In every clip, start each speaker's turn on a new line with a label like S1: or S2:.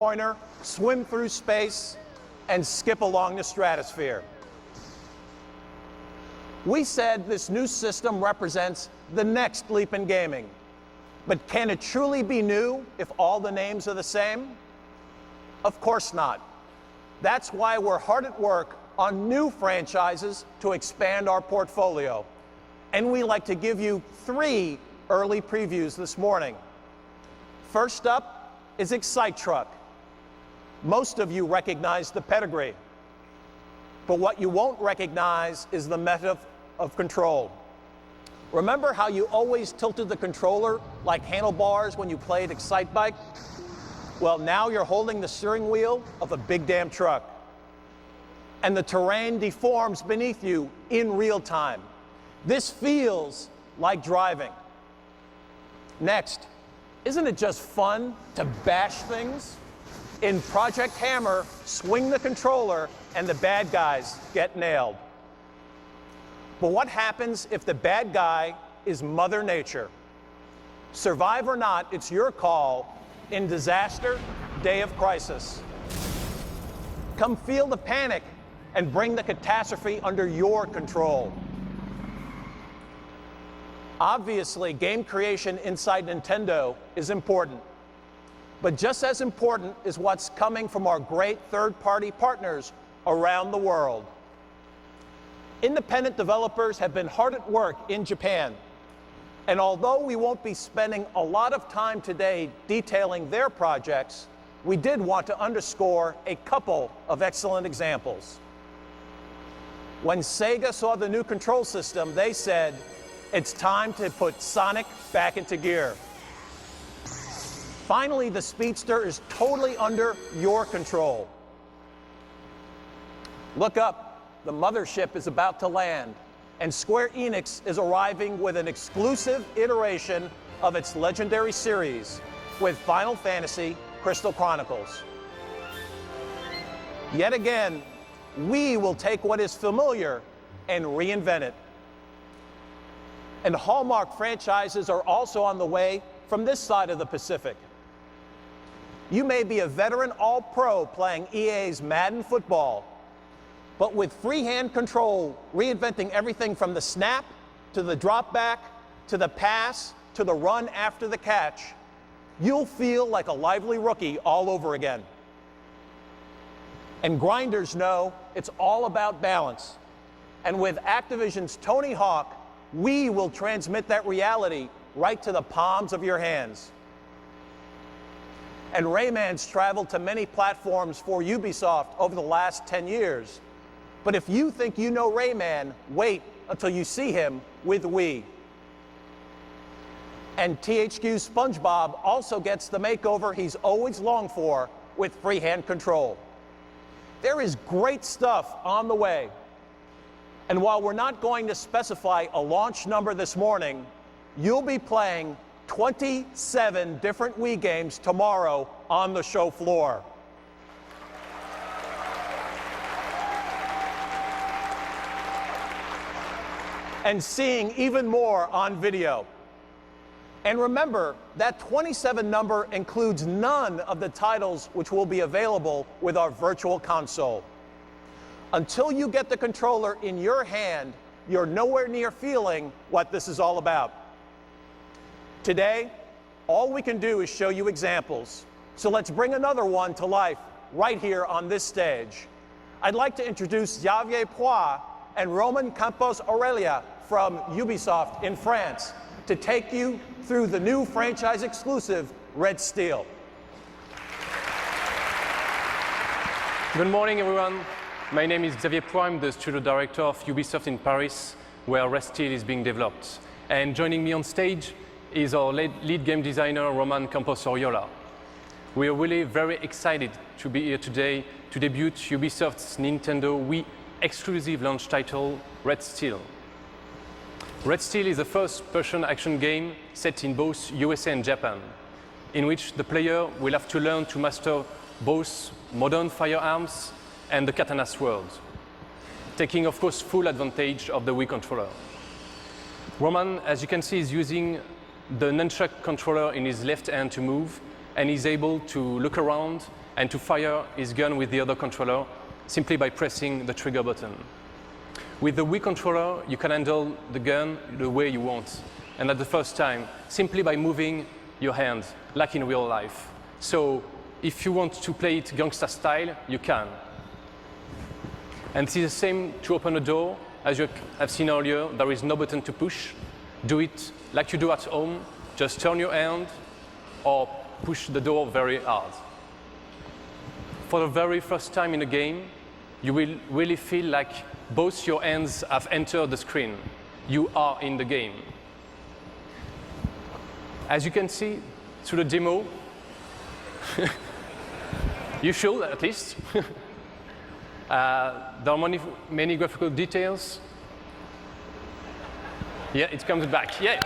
S1: pointer, swim through space, and skip along the stratosphere. We said this new system represents the next leap in gaming. But can it truly be new if all the names are the same? Of course not. That's why we're hard at work on new franchises to expand our portfolio. And we like to give you 3 early previews this morning. First up is Excite Truck. Most of you recognize the pedigree. But what you won't recognize is the method of control. Remember how you always tilted the controller like handlebars when you played Excite Bike? Well, now you're holding the steering wheel of a big damn truck. And the terrain deforms beneath you in real time. This feels like driving. Next, isn't it just fun to bash things? In Project Hammer, swing the controller and the bad guys get nailed. But what happens if the bad guy is Mother Nature? Survive or not, it's your call in Disaster, Day of Crisis. Come feel the panic and bring the catastrophe under your control. Obviously, game creation inside Nintendo is important. But just as important is what's coming from our great third-party partners around the world. Independent developers have been hard at work in Japan. And although we won't be spending a lot of time today detailing their projects, we did want to underscore a couple of excellent examples. When Sega saw the new control system, they said, it's time to put Sonic back into gear. Finally, the Speedster is totally under your control. Look up, the mothership is about to land, and Square Enix is arriving with an exclusive iteration of its legendary series with Final Fantasy Crystal Chronicles. Yet again, we will take what is familiar and reinvent it. And Hallmark franchises are also on the way from this side of the Pacific. You may be a veteran All-Pro playing EA's Madden Football, but with freehand control, reinventing everything from the snap, to the drop back, to the pass, to the run after the catch, you'll feel like a lively rookie all over again. And grinders know it's all about balance. And with Activision's Tony Hawk, we will transmit that reality right to the palms of your hands. And Rayman's traveled to many platforms for Ubisoft over the last 10 years. But if you think you know Rayman, wait until you see him with Wii. And THQ's SpongeBob also gets the makeover he's always longed for with freehand control. There is great stuff on the way. And while we're not going to specify a launch number this morning, you'll be playing 27 different Wii games tomorrow on the show floor. And seeing even more on video. And remember, that 27 number includes none of the titles which will be available with our virtual console. Until you get the controller in your hand, you're nowhere near feeling what this is all about. Today, all we can do is show you examples. So let's bring another one to life right here on this stage. I'd like to introduce Xavier Poix and Roman Campos Aurelia from Ubisoft in France to take you through the new franchise exclusive Red Steel.
S2: Good morning, everyone. My name is Xavier Poix. I'm the studio director of Ubisoft in Paris, where Red Steel is being developed. And joining me on stage is our lead game designer, Roman Campos Oriola. We are really very excited to be here today to debut Ubisoft's Nintendo Wii exclusive launch title, Red Steel. Red Steel is the first-person action game set in both USA and Japan, in which the player will have to learn to master both modern firearms and the katana sword, taking, of course, full advantage of the Wii controller. Roman, as you can see, is using the nunchuck controller in his left hand to move, and he's able to look around and to fire his gun with the other controller simply by pressing the trigger button. With the Wii controller, you can handle the gun the way you want, and at the first time, simply by moving your hand, like in real life. So if you want to play it gangsta style, you can. And it is the same to open a door. As you have seen earlier, there is no button to push. Do it like you do at home. Just turn your hand or push the door very hard. For the very first time in a game, you will really feel like both your hands have entered the screen. You are in the game. As you can see through the demo, you should at least. There are many graphical details. Yeah, it comes back. Yeah.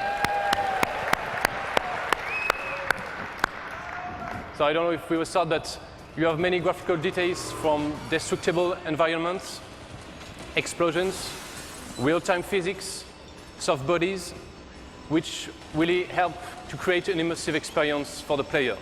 S2: So I don't know if we will start that you have many graphical details from destructible environments, explosions, real-time physics, soft bodies, which really help to create an immersive experience for the player.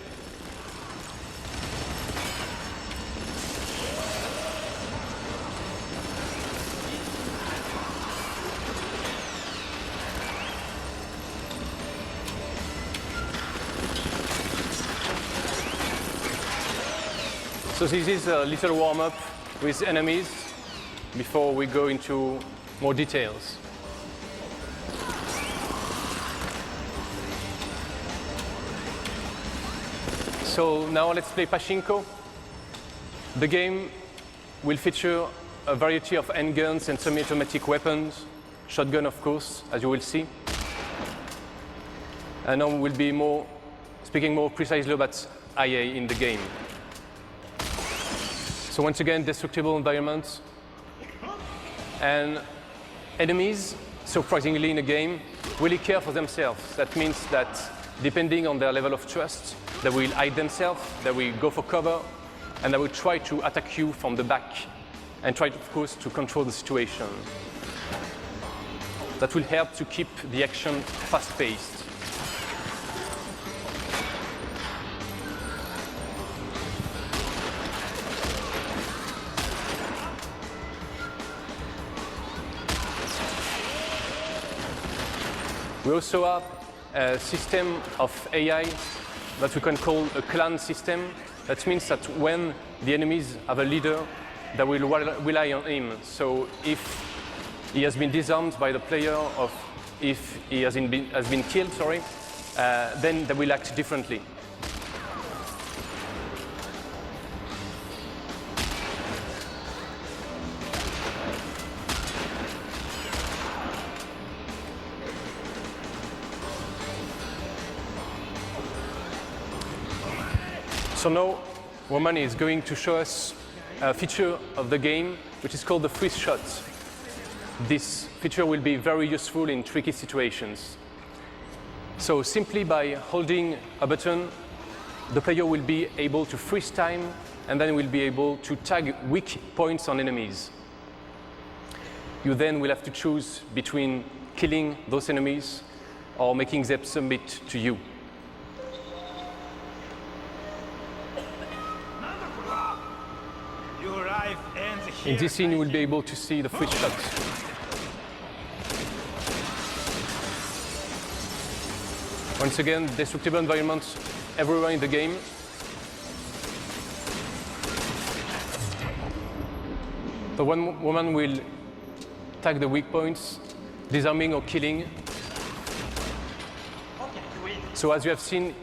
S2: So this is a little warm-up with enemies before we go into more details. So now let's play Pachinko. The game will feature a variety of handguns and semi-automatic weapons, shotgun of course, as you will see. And now we'll be speaking more precisely about IA in the game. So once again, destructible environments. And enemies, surprisingly in a game, really care for themselves. That means that depending on their level of trust, they will hide themselves, they will go for cover, and they will try to attack you from the back and try, of course, to control the situation. That will help to keep the action fast-paced. We also have a system of AI that we can call a clan system. That means that when the enemies have a leader, they will rely on him. So if he has been disarmed by the player, or if he has been killed, then they will act differently. So now, Roman is going to show us a feature of the game, which is called the freeze shot. This feature will be very useful in tricky situations. So simply by holding a button, the player will be able to freeze time, and then will be able to tag weak points on enemies. You then will have to choose between killing those enemies or making them submit to you. In this scene, you will be able to see the freeze shot. Once again, destructible environments everywhere in the game. The one woman will tag the weak points, disarming or killing. So as you have seen,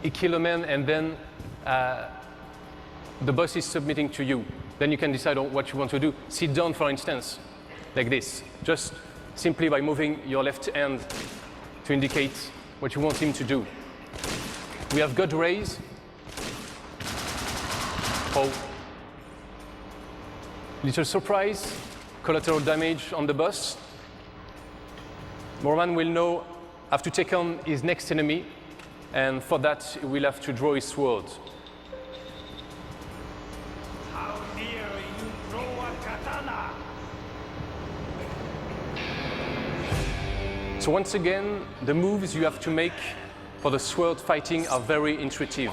S2: he killed a man and then the boss is submitting to you. Then you can decide on what you want to do. Sit down, for instance, like this. Just simply by moving your left hand to indicate what you want him to do. We have God rays. Oh. Little surprise, collateral damage on the boss. Morman will have to take on his next enemy, and for that, he will have to draw his sword. So once again, the moves you have to make for the sword fighting are very intuitive.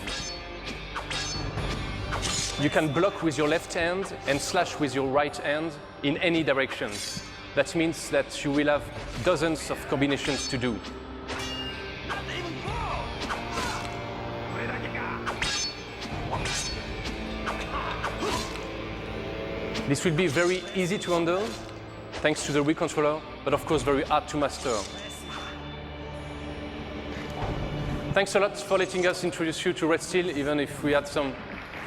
S2: You can block with your left hand and slash with your right hand in any directions. That means that you will have dozens of combinations to do. This will be very easy to handle, thanks to the Wii controller, but of course very hard to master. Thanks a lot for letting us introduce you to Red Steel, even if we had some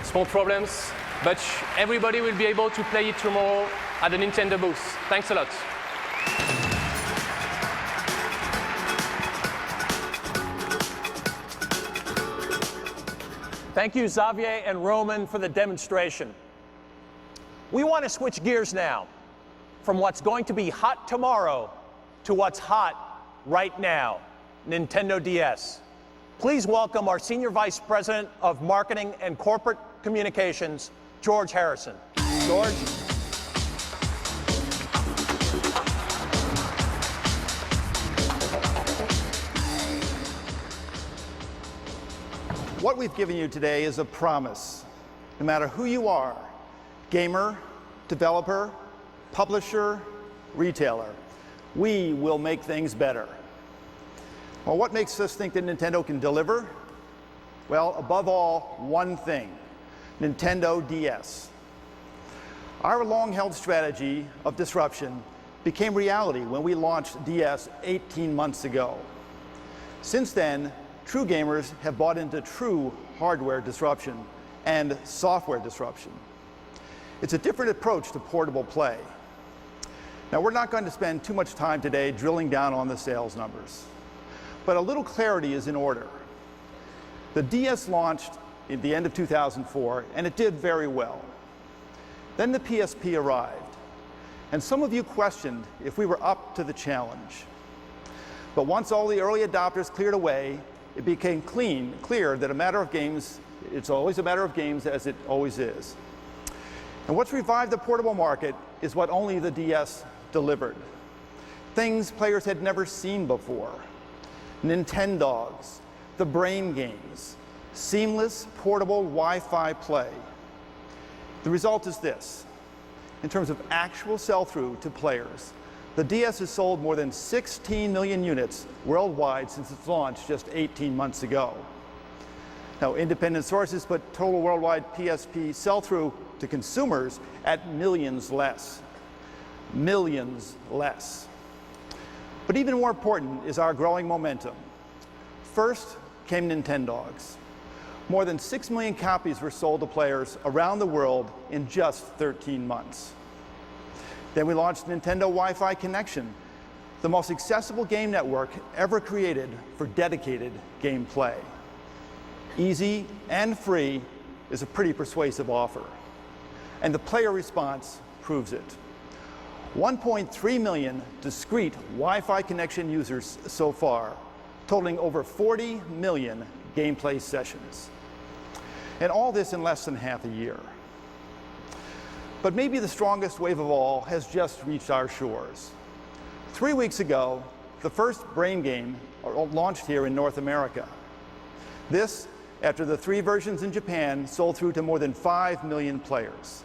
S2: small problems. But everybody will be able to play it tomorrow at the Nintendo booth. Thanks a lot.
S1: Thank you, Xavier and Roman, for the demonstration. We want to switch gears now from what's going to be hot tomorrow to what's hot right now, Nintendo DS. Please welcome our Senior Vice President of Marketing and Corporate Communications, George Harrison. George?
S3: What we've given you today is a promise. No matter who you are, gamer, developer, publisher, retailer, we will make things better. Well, what makes us think that Nintendo can deliver? Well, above all, one thing: Nintendo DS. Our long-held strategy of disruption became reality when we launched DS 18 months ago. Since then, true gamers have bought into true hardware disruption and software disruption. It's a different approach to portable play. Now, we're not going to spend too much time today drilling down on the sales numbers, but a little clarity is in order. The DS launched at the end of 2004, and it did very well. Then the PSP arrived, and some of you questioned if we were up to the challenge. But once all the early adopters cleared away, it became clear that a matter of games, it's always a matter of games, as it always is. And what's revived the portable market is what only the DS delivered. Things players had never seen before. Nintendogs, the brain games, seamless portable Wi-Fi play. The result is this: in terms of actual sell-through to players, the DS has sold more than 16 million units worldwide since its launch just 18 months ago. Now, independent sources put total worldwide PSP sell-through to consumers at millions less. Millions less. But even more important is our growing momentum. First came Nintendogs. More than 6 million copies were sold to players around the world in just 13 months. Then we launched Nintendo Wi-Fi Connection, the most accessible game network ever created for dedicated gameplay. Easy and free is a pretty persuasive offer, and the player response proves it. 1.3 million discrete Wi-Fi connection users so far, totaling over 40 million gameplay sessions. And all this in less than half a year. But maybe the strongest wave of all has just reached our shores. 3 weeks ago, the first brain game launched here in North America. This, after the 3 versions in Japan sold through to more than 5 million players.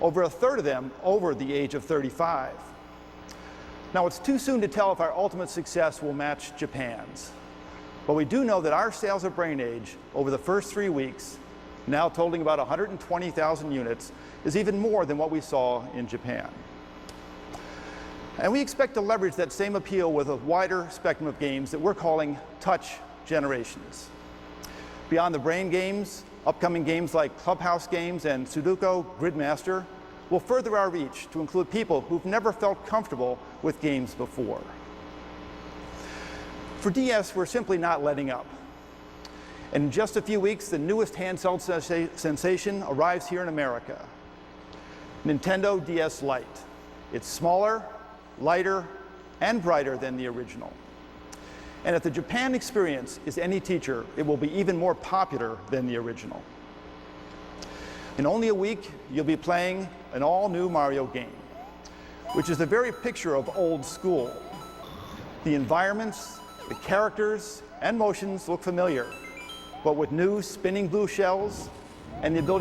S3: Over a third of them over the age of 35. Now, it's too soon to tell if our ultimate success will match Japan's. But we do know that our sales of Brain Age over the first 3 weeks, now totaling about 120,000 units, is even more than what we saw in Japan. And we expect to leverage that same appeal with a wider spectrum of games that we're calling touch generations. Beyond the brain games, upcoming games like Clubhouse games and Sudoku Gridmaster will further our reach to include people who've never felt comfortable with games before. For DS, we're simply not letting up. And in just a few weeks, the newest handheld sensation arrives here in America. Nintendo DS Lite. It's smaller, lighter, and brighter than the original. And if the Japan experience is any teacher, it will be even more popular than the original. In only a week, you'll be playing an all-new Mario game, which is the very picture of old school. The environments, the characters, and motions look familiar, but with new spinning blue shells and the ability